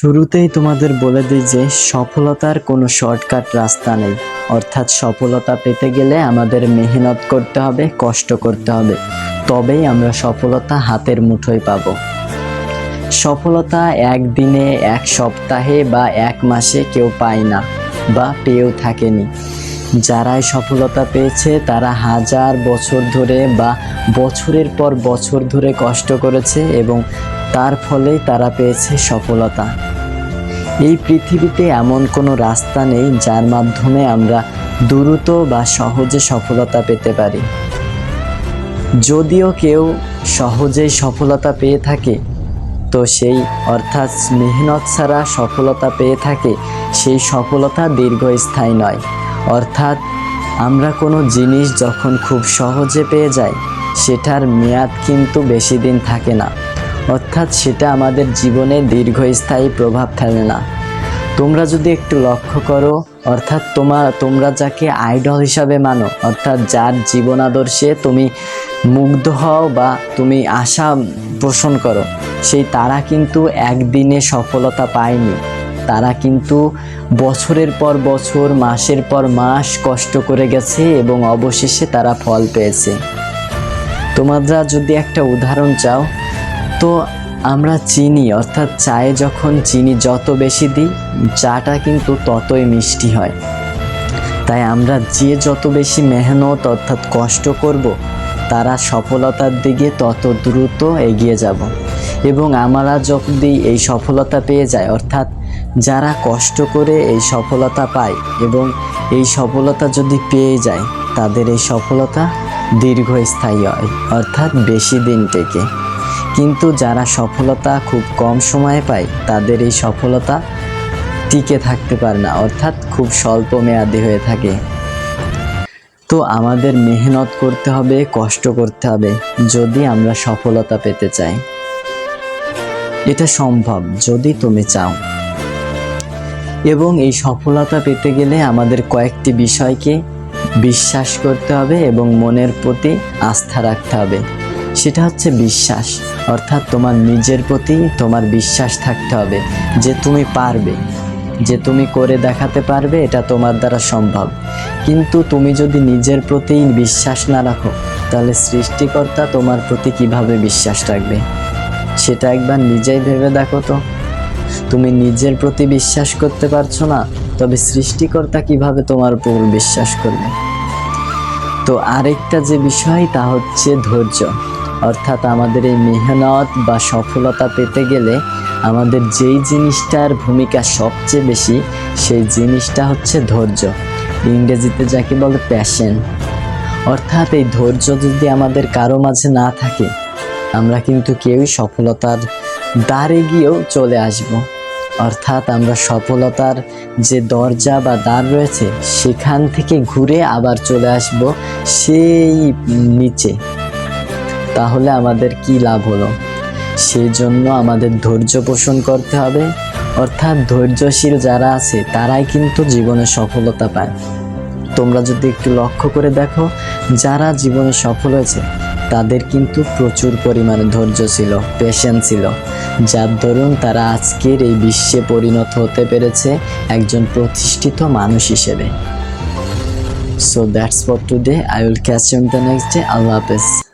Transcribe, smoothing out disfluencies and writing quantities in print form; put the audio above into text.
শুরুতেই তোমাদের বলে দিই যে সফলতার কোনো শর্টকাট রাস্তা নেই। অর্থাৎ সফলতা পেতে গেলে আমাদের মেহনত করতে হবে, কষ্ট করতে হবে, তবেই আমরা সফলতা হাতের মুঠোয় পাব। সফলতা একদিনে, এক সপ্তাহে বা এক মাসে কেউ পায় না বা পেয়েও থাকেনি। যারাই সফলতা পেয়েছে তারা হাজার বছর ধরে বা বছরের পর বছর ধরে কষ্ট করেছে এবং তার ফলেই তারা পেয়েছে সফলতা। এই পৃথিবীতে এমন কোনো রাস্তা নেই যার মাধ্যমে আমরা দ্রুত বা সহজে সফলতা পেতে পারি। যদিও কেউ সহজেই সফলতা পেয়ে থাকে, তো সেই অর্থাৎ মেহনত ছাড়া সফলতা পেয়ে থাকে, সেই সফলতা দীর্ঘস্থায়ী নয়। অর্থাৎ আমরা কোনো জিনিস যখন খুব সহজে পেয়ে যাই, সেটার মেয়াদ কিন্তু বেশি দিন থাকে না। অর্থাৎ সেটা আমাদের জীবনে দীর্ঘস্থায়ী প্রভাব ফেলে না। তোমরা যদি একটু লক্ষ্য করো, অর্থাৎ তোমরা যাকে আইডল হিসাবে মানো, অর্থাৎ যার জীবন আদর্শে তুমি মুগ্ধ হও বা তুমি আশা পোষণ করো, সেই তারা কিন্তু একদিনে সফলতা পায়নি। তারা কিন্তু বছরের পর বছর, মাসের পর মাস কষ্ট করে গেছে এবং অবশেষে তারা ফল পেয়েছে। তোমরা যদি একটা উদাহরণ চাও, তো আমরা চিনি, অর্থাৎ চায়ে যখন চিনি যত বেশি দিই, চাটা কিন্তু ততই মিষ্টি হয়। তাই আমরা যত বেশি মেহনত অর্থাৎ কষ্ট করব, তারা সফলতার দিকে তত দ্রুত এগিয়ে যাব। এবং আমরা যদি এই সফলতা পেয়ে যাই, অর্থাৎ যারা কষ্ট করে এই সফলতা পায় এবং এই সফলতা যদি পেয়ে যায়, তাদের এই সফলতা দীর্ঘস্থায়ী হয়, অর্থাৎ বেশি দিন টেকে। কিন্তু যারা সফলতা খুব কম সময়ে পায়, তাদের এই সফলতা টিকে থাকতে পারে না, অর্থাৎ খুব স্বল্প মেয়াদী হয়ে থাকে। তো আমাদের মেহনত করতে হবে, কষ্ট করতে হবে যদি আমরা সফলতা পেতে চাই। এটা সম্ভব যদি তুমি চাও। এবং এই সফলতা পেতে গেলে আমাদের কয়েকটি বিষয়কে বিশ্বাস করতে হবে এবং মনের প্রতি আস্থা রাখতে হবে। সেটা হচ্ছে বিশ্বাস, অর্থাৎ তোমার নিজের প্রতি তোমার বিশ্বাস থাকতে হবে যে তুমি পারবে, যে তুমি করে দেখাতে পারবে, এটা তোমার দ্বারা সম্ভব। কিন্তু তুমি যদি নিজের প্রতি বিশ্বাস না রাখো, তাহলে সৃষ্টিকর্তা তোমার প্রতি কিভাবে বিশ্বাস রাখবে? সেটা একবার নিজেই ভেবে দেখো তো। তুমি নিজের প্রতি বিশ্বাস করতে পারছো না, তবে সৃষ্টিকর্তা কিভাবে তোমার উপর বিশ্বাস করবে? তো আরেকটা যে বিষয়, তা হচ্ছে ধৈর্য। অর্থাৎ আমাদের এই মেহনত বা সফলতা পেতে গেলে আমাদের যেই জিনিসটার ভূমিকা সবচেয়ে বেশি, সেই জিনিসটা হচ্ছে ধৈর্য। ইংরেজিতে যাকে বলে প্যাশন। অর্থাৎ এই ধৈর্য যদি আমাদের কারো মাঝে না থাকে, আমরা কিন্তু কেউই সফলতার দ্বারে গিয়েও চলে আসব। অর্থাৎ আমরা সফলতার যে দরজা বা দ্বার রয়েছে, সেখান থেকে ঘুরে আবার চলে আসব সেই নিচে। তাহলে আমাদের কি লাভ হলো? সেই জন্য আমাদের ধৈর্য পোষণ করতে হবে। অর্থাৎ ধৈর্যশীল যারা আছে, তারাই কিন্তু জীবনে সফলতা পায়। তোমরা যদি একটু লক্ষ্য করে দেখো, যারা জীবনে সফল হয়েছে, তাদের কিন্তু প্রচুর পরিমাণে ধৈর্য ছিল, পেশেন্স ছিল, যার দরুন তারা আজকের এই বিশ্বে পরিণত হতে পেরেছে একজন প্রতিষ্ঠিত মানুষ হিসেবে। So that's for today. I will catch you in the next day. Allah Hafiz.